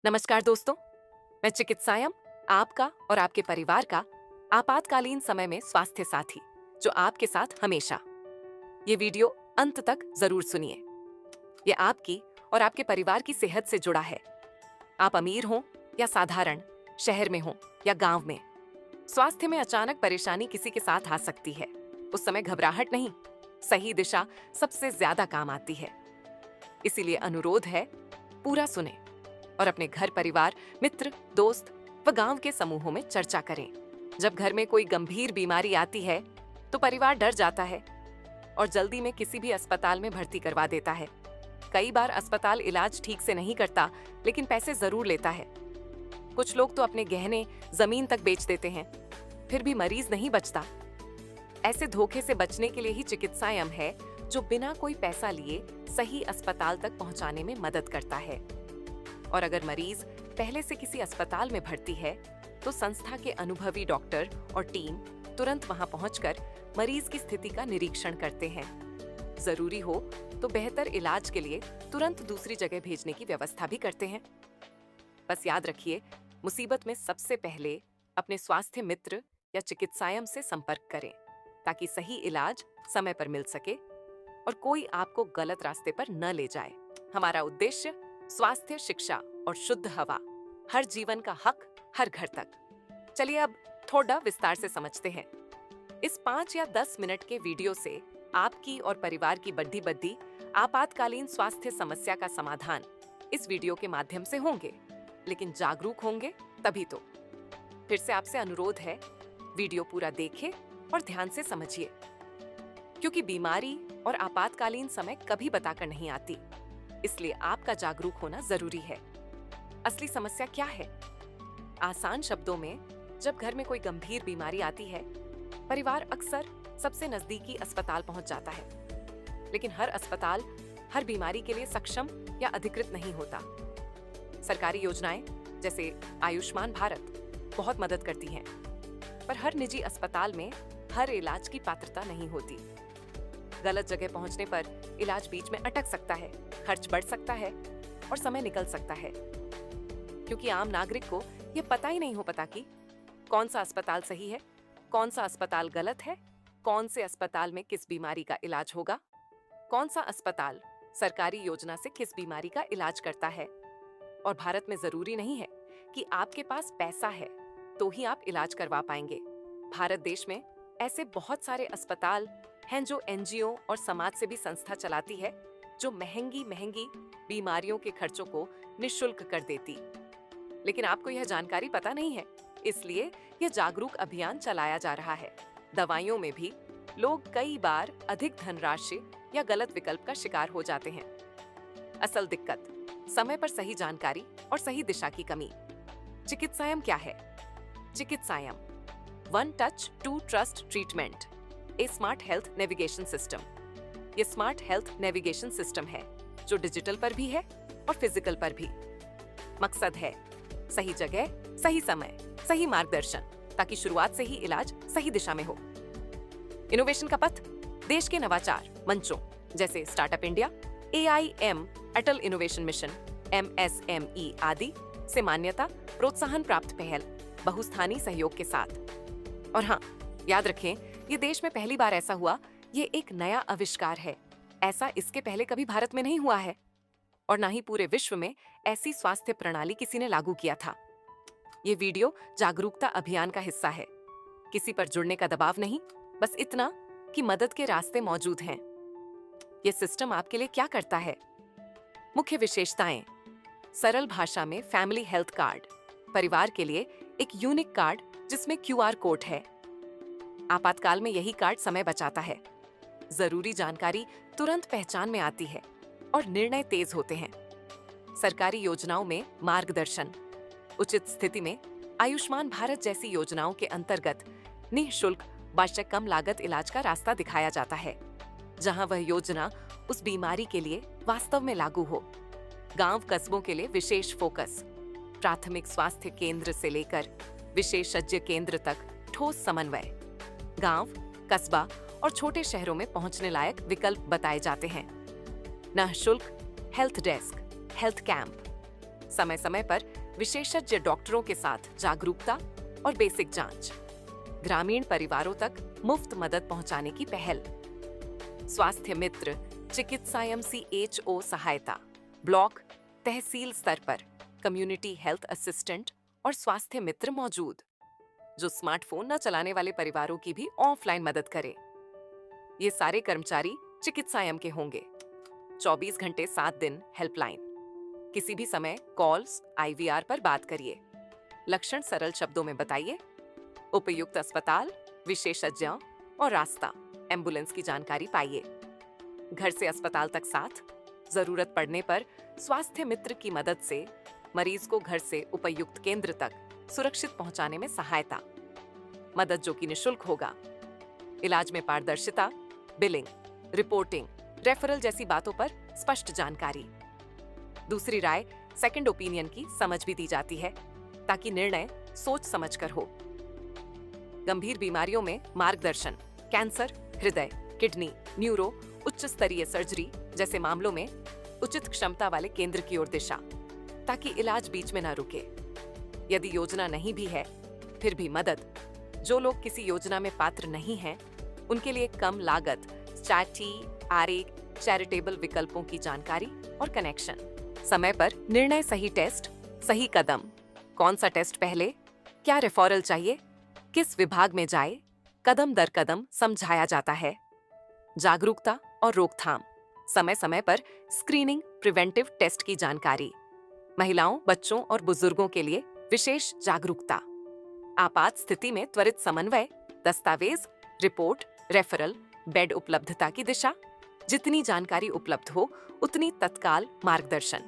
नमस्कार दोस्तों, मैं चिकित्सायम आपका और आपके परिवार का आपातकालीन समय में स्वास्थ्य साथी, जो आपके साथ हमेशा। ये वीडियो अंत तक जरूर सुनिए। ये आपकी और आपके परिवार की सेहत से जुड़ा है। आप अमीर हो या साधारण, शहर में हो या गांव में, स्वास्थ्य में अचानक परेशानी किसी के साथ आ सकती है। उस समय घबराहट नहीं, सही दिशा सबसे ज्यादा काम आती है। इसीलिए अनुरोध है, पूरा सुने और अपने घर परिवार, मित्र, दोस्त व गांव के समूहों में चर्चा करें। जब घर में कोई गंभीर बीमारी आती है तो परिवार डर जाता है और जल्दी में किसी भी अस्पताल में भर्ती करवा देता है। कई बार अस्पताल इलाज ठीक से नहीं करता, लेकिन पैसे जरूर लेता है। कुछ लोग तो अपने गहने, जमीन तक बेच देते हैं, फिर भी मरीज नहीं बचता। ऐसे धोखे से बचने के लिए ही चिकित्सायम है, जो बिना कोई पैसा लिए सही अस्पताल तक पहुंचाने में मदद करता है। और अगर मरीज पहले से किसी अस्पताल में भर्ती है, तो संस्था के अनुभवी डॉक्टर और टीम तुरंत वहां पहुंचकर मरीज की स्थिति का निरीक्षण करते हैं। जरूरी हो तो बेहतर इलाज के लिए तुरंत दूसरी जगह भेजने की व्यवस्था भी करते हैं। बस याद रखिए, मुसीबत में सबसे पहले अपने स्वास्थ्य मित्र या चिकित्सायम से संपर्क करें, ताकि सही इलाज समय पर मिल सके और कोई आपको गलत रास्ते पर न ले जाए। हमारा उद्देश्य स्वास्थ्य, शिक्षा और शुद्ध हवा, हर जीवन का हक, हर घर तक। चलिए अब थोड़ा विस्तार से समझते हैं। इस 5 या 10 मिनट के वीडियो से आपकी और परिवार की बड्डी बड्डी आपातकालीन स्वास्थ्य समस्या का समाधान इस वीडियो के माध्यम से होंगे, लेकिन जागरूक होंगे तभी तो। फिर से आपसे अनुरोध है, वीडियो पूरा देखें और ध्यान से समझिए, क्योंकि बीमारी और आपातकालीन समय कभी बताकर नहीं आती, इसलिए आपका जागरूक होना जरूरी है। असली समस्या क्या है? आसान शब्दों में, जब घर में कोई गंभीर बीमारी आती है, परिवार अक्सर सबसे नजदीकी अस्पताल पहुंच जाता है, लेकिन हर अस्पताल हर बीमारी के लिए सक्षम या अधिकृत नहीं होता। सरकारी योजनाएं जैसे आयुष्मान भारत बहुत मदद करती हैं, पर हर निजी अस्पताल में हर इलाज की पात्रता नहीं होती। गलत जगह पहुंचने पर इलाज बीच में अटक सकता है, खर्च बढ़ सकता है और समय निकल सकता है, क्योंकि आम नागरिक को यह पता ही नहीं हो पाता कि कौन सा अस्पताल सही है, कौन सा अस्पताल गलत है, कौन से अस्पताल में किस बीमारी का इलाज होगा, कौन सा अस्पताल सरकारी योजना से किस बीमारी का इलाज करता है। और भारत में जरूरी नहीं है कि आपके पास पैसा है तो ही आप इलाज करवा पाएंगे। भारत देश में ऐसे बहुत सारे अस्पताल हैं जो एनजीओ और समाज सेवी संस्था चलाती है, जो महंगी महंगी बीमारियों के खर्चों को निःशुल्क कर देती। लेकिन आपको यह जानकारी पता नहीं है, इसलिए यह जागरूक अभियान चलाया जा रहा है। दवाइयों में भी लोग कई बार अधिक धनराशि या गलत विकल्प का शिकार हो जाते हैं। असल दिक्कत समय पर सही जानकारी और सही दिशा की कमी। चिकित्सायम क्या है? Chikitsayam one touch to trust treatment, a smart health navigation system. ये स्मार्ट हेल्थ नेविगेशन सिस्टम है, जो डिजिटल पर भी है और फिजिकल पर भी। मकसद है सही जगह, सही समय, सही मार्गदर्शन, ताकि शुरुआत से ही इलाज सही दिशा में हो। इनोवेशन का पथ देश के नवाचार मंचों जैसे स्टार्टअप इंडिया, AIM अटल इनोवेशन मिशन, MSME आदि से मान्यता, प्रोत्साहन प्राप्त पहल, बहुस्थानी सहयोग के साथ। और हाँ, याद रखें, ये देश में पहली बार ऐसा हुआ। ये एक नया आविष्कार है। ऐसा इसके पहले कभी भारत में नहीं हुआ है और ना ही पूरे विश्व में ऐसी स्वास्थ्य प्रणाली किसी ने लागू किया था। ये वीडियो जागरूकता अभियान का हिस्सा है। किसी पर जुड़ने का दबाव नहीं, बस इतना कि मदद के रास्ते मौजूद हैं। ये सिस्टम आपके लिए क्या करता है? मुख्य विशेषताएं: सरल भाषा में फैमिली हेल्थ कार्ड, परिवार के लिए एक यूनिक कार्ड जिसमें QR कोड है। आपातकाल में यही कार्ड समय बचाता है। जरूरी जानकारी तुरंत पहचान में आती है और निर्णय तेज होते हैं। सरकारी योजनाओं में मार्गदर्शन, उचित स्थिति में आयुष्मान भारत जैसी योजनाओं के अंतर्गत निःशुल्क व कम लागत इलाज का रास्ता दिखाया जाता है, जहां वह योजना उस बीमारी के लिए वास्तव में लागू हो। गांव कस्बों के लिए विशेष फोकस, प्राथमिक स्वास्थ्य केंद्र से लेकर विशेषज्ञ केंद्र तक ठोस समन्वय। गांव, कस्बा और छोटे शहरों में पहुंचने लायक विकल्प बताए जाते हैं। निःशुल्क हेल्थ डेस्क, हेल्थ कैंप, समय समय पर विशेषज्ञ डॉक्टरों के साथ जागरूकता और बेसिक जांच। ग्रामीण परिवारों तक मुफ्त मदद पहुंचाने की पहल। स्वास्थ्य मित्र चिकित्सायम CHO सहायता। ब्लॉक तहसील स्तर पर कम्युनिटी हेल्थ असिस्टेंट और स्वास्थ्य मित्र मौजूद, जो स्मार्टफोन न चलाने वाले परिवारों की भी ऑफलाइन मदद करे। ये सारे कर्मचारी चिकित्सायम के होंगे। 24 घंटे 7 दिन हेल्पलाइन। किसी भी समय कॉल्स IVR पर बात करिए। लक्षण सरल शब्दों में बताइए। उपयुक्त अस्पताल, विशेषज्ञों और रास्ता, एम्बुलेंस की जानकारी पाइए। घर से अस्पताल तक साथ। जरूरत पड़ने पर स्वास्थ्य मित्र की मदद से मरीज को घर से उपयुक्त केंद्र तक सुरक्षित पहुंचाने में सहायता। मदद जो कि निशुल्क होगा। इलाज में पारदर्शिता, बिलिंग, रिपोर्टिंग, रेफरल जैसी बातों पर स्पष्ट जानकारी। दूसरी राय, सेकंड ओपिनियन की समझ भी दी जाती है ताकि निर्णय सोच समझकर हो। गंभीर बीमारियों में मार्गदर्शन, कैंसर, हृदय, किडनी, न्यूरो, उच्च स्तरीय सर्जरी जैसे मामलों में उचित क्षमता वाले केंद्र की ओर दिशा, ताकि इलाज बीच में न रुके। यदि योजना नहीं भी है, फिर भी मदद। जो लोग किसी योजना में पात्र नहीं हैं, उनके लिए कम लागत चाटी, आरेख, चैरिटेबल विकल्पों की जानकारी और कनेक्शन। समय पर निर्णय, सही टेस्ट, सही कदम। कौन सा टेस्ट पहले, क्या रेफरल चाहिए, किस विभाग में जाए, कदम दर कदम समझाया जाता है। जागरूकता और रोकथाम, समय समय पर स्क्रीनिंग, प्रिवेंटिव टेस्ट की जानकारी। महिलाओं, बच्चों और बुजुर्गों के लिए विशेष जागरूकता। आपात स्थिति में त्वरित समन्वय, दस्तावेज, रिपोर्ट, रेफरल, बेड उपलब्धता की दिशा। जितनी जानकारी उपलब्ध हो उतनी तत्काल मार्गदर्शन।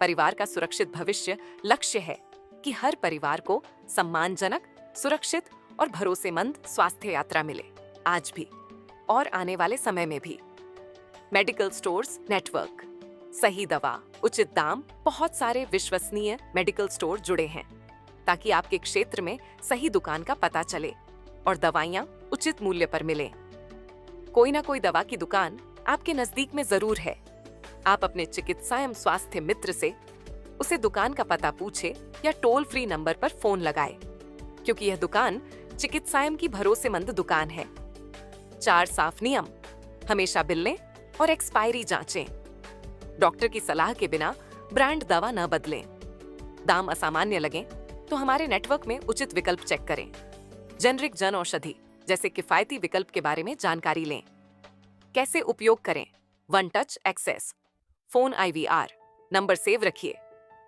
परिवार का सुरक्षित भविष्य लक्ष्य है कि हर परिवार को सम्मानजनक, सुरक्षित और भरोसेमंद स्वास्थ्य यात्रा मिले, आज भी और आने वाले समय में भी। मेडिकल स्टोर्स नेटवर्क, सही दवा, उचित दाम। बहुत सारे विश्वसनीय मेडिकल स्टोर जुड़े हैं ताकि आपके क्षेत्र में सही दुकान का पता चले और दवाइयां उचित मूल्य पर मिलें। कोई ना कोई दवा की दुकान आपके नजदीक में जरूर है। आप अपने चिकित्सायम स्वास्थ्य मित्र से उसे दुकान का पता पूछे या टोल फ्री नंबर पर फोन लगाए, क्योंकि यह दुकान चिकित्सायम की भरोसेमंद दुकान है। 4 साफ नियम, हमेशा बिल लें और एक्सपायरी जांचें। डॉक्टर की सलाह के बिना ब्रांड दवा न बदलें। दाम असामान्य लगें तो हमारे नेटवर्क में उचित विकल्प चेक करें। जेनरिक जन औषधि जैसे किफायती विकल्प के बारे में जानकारी लें। कैसे उपयोग करें, 1 touch access, phone IVR, number save रखिए,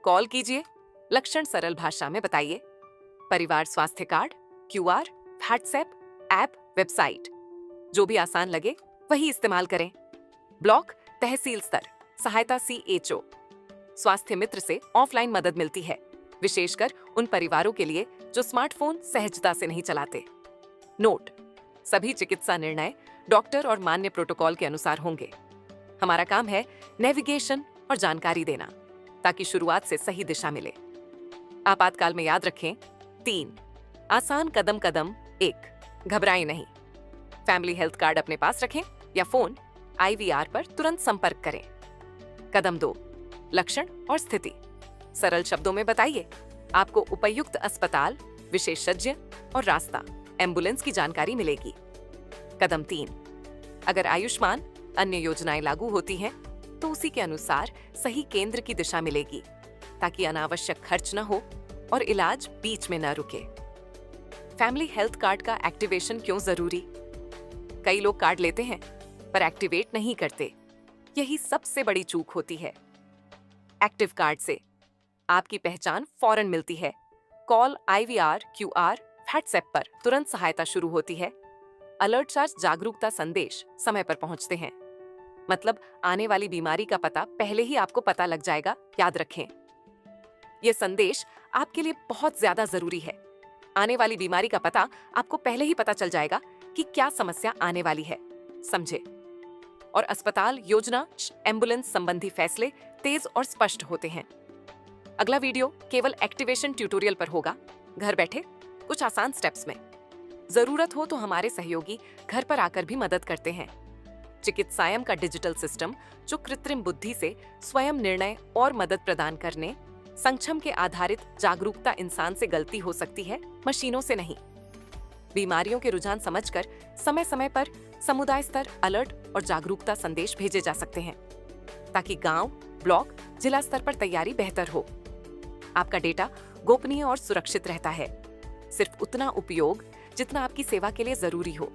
कॉल कीजिए, लक्षण सरल भाषा में बताइए। परिवार स्वास्थ्य card, QR, WhatsApp, app, website, जो भी आसान लगे वही इस्तेमाल करें। ब्लॉक तहसील स्तर, सहायता CHO। स्वास्थ्य मित्र से ऑफलाइन मदद मिलती है, विशेषकर उन परिवारों के लिए जो स्मार्टफोन सहजता से नहीं चलाते। नोट, सभी चिकित्सा निर्णय डॉक्टर और मान्य प्रोटोकॉल के अनुसार होंगे। हमारा काम है नेविगेशन और जानकारी देना ताकि शुरुआत से सही दिशा मिले। आपातकाल में याद रखें 3 आसान कदम। कदम 1, घबराएं नहीं। फैमिली हेल्थ कार्ड अपने पास रखें या फोन IVR पर तुरंत संपर्क करें। कदम 2, लक्षण और स्थिति सरल शब्दों में बताइए। आपको उपयुक्त अस्पताल, विशेषज्ञ और रास्ता, एम्बुलेंस की जानकारी मिलेगी। कदम 3, अगर आयुष्मान अन्य योजनाएं लागू होती हैं तो उसी के अनुसार सही केंद्र की दिशा मिलेगी ताकि अनावश्यक खर्च न हो और इलाज बीच में न रुके। फैमिली हेल्थ कार्ड का एक्टिवेशन क्यों जरूरी? कई लोग कार्ड लेते हैं पर एक्टिवेट नहीं करते। यही सबसे बड़ी चूक होती है। एक्टिव कार्ड से आपकी पहचान फौरन मिलती है। कॉल, IVR, QR, व्हाट्सएप पर तुरंत सहायता शुरू होती है। अलर्ट चार्ज, जागरूकता संदेश समय पर पहुंचते हैं। मतलब आने वाली बीमारी का पता पहले ही आपको पता लग जाएगा, याद रखें। यह संदेश आपके लिए बहुत ज्यादा जरूरी है। आने वाली बीमारी का पता आपको पहले ही पता चल जाएगा कि क्या समस्या आने वाली है, समझे। और अस्पताल, योजना, एम्बुलेंस संबंधी फैसले तेज और स्पष्ट होते हैं। अगला वीडियो केवल एक्टिवेशन ट्यूटोरियल पर होगा, घर बैठे कुछ आसान स्टेप्स में। जरूरत हो तो हमारे सहयोगी घर पर आकर भी मदद करते हैं। चिकित्सायम का डिजिटल सिस्टम जो कृत्रिम बुद्धि से स्वयं निर्णय और मदद प्रदान करने, संक्षम के आधारित जागरूकता इंसान से गलती हो सकती है, मशीनों से नहीं। बीमारियों के रुझान समझकर समय समय पर समुदाय स्तर अलर्ट और जागरूकता संदेश भेजे जा सकते हैं, ताकि गांव, ब्लॉक, जिला स्तर पर तैयारी बेहतर हो। आपका डेटा गोपनीय और सुरक्षित रहता है। सिर्फ उतना उपयोग जितना आपकी सेवा के लिए जरूरी हो।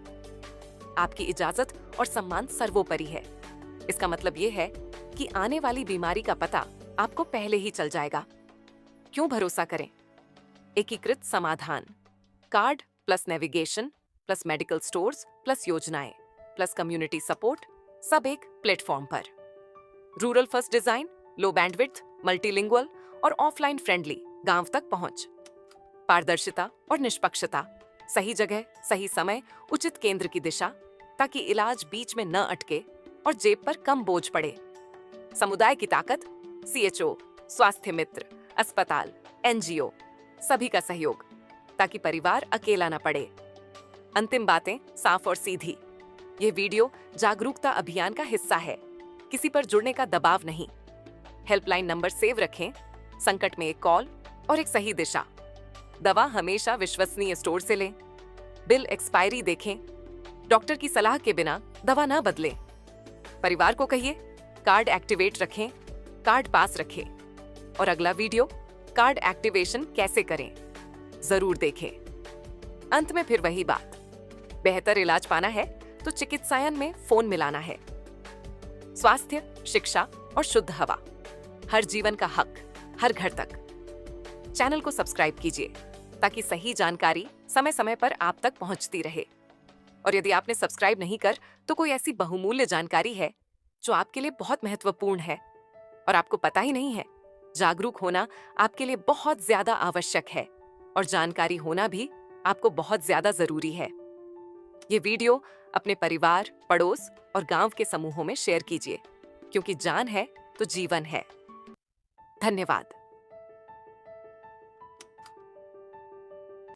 आपकी इजाजत और सम्मान सर्वोपरि है। इसका मतलब ये है कि आने वाली बीमारी का पता आपको पहले ही चल जाएगा। क्यों भरोसा करें? एकीकृत समाधान, card plus navigation plus medical stores plus योजनाएं प्लस कम्युनिटी सपोर्ट, सब एक प्लेटफॉर्म पर। रूरल फर्स्ट डिजाइन, लो बैंडविड्थ, मल्टीलिंगुअल और ऑफलाइन फ्रेंडली, गांव तक पहुंच। पारदर्शिता और निष्पक्षता, सही जगह, सही समय, उचित केंद्र की दिशा, ताकि इलाज बीच में न अटके और जेब पर कम बोझ पड़े। समुदाय की ताकत, CHO, स्वास्थ्य मित्र, अस्पताल, NGO, सभी का सहयोग, ताकि परिवार अकेला न पड़े। अंतिम बातें साफ और सीधी। ये वीडियो जागरूकता अभियान का हिस्सा है, किसी पर जुड़ने का दबाव नहीं। हेल्पलाइन नंबर सेव रखें, संकट में एक कॉल और एक सही दिशा। दवा हमेशा विश्वसनीय स्टोर से लें। बिल एक्सपायरी देखें। डॉक्टर की सलाह के बिना दवा न बदलें। परिवार को कहिए कार्ड एक्टिवेट रखें, कार्ड पास रखें। और अगला वीडियो कार्ड एक्टिवेशन कैसे करें, जरूर देखें। अंत में फिर वही बात, बेहतर इलाज पाना है तो चिकित्सायन में फोन मिलाना है। स्वास्थ्य, शिक्षा और शुद्ध हवा, हर जीवन का हक, हर घर तक। चैनल को सब्सक्राइब कीजिए ताकि सही जानकारी समय समय पर आप तक पहुंचती रहे। और यदि आपने सब्सक्राइब नहीं कर तो कोई ऐसी बहुमूल्य जानकारी है जो आपके लिए बहुत महत्वपूर्ण है और आपको पता ही नहीं है। जागरूक होना आपके लिए बहुत ज्यादा आवश्यक है और जानकारी होना भी आपको बहुत ज्यादा जरूरी है। ये वीडियो अपने परिवार, पड़ोस और गांव के समूहों में शेयर कीजिए, क्योंकि जान है तो जीवन है। धन्यवाद।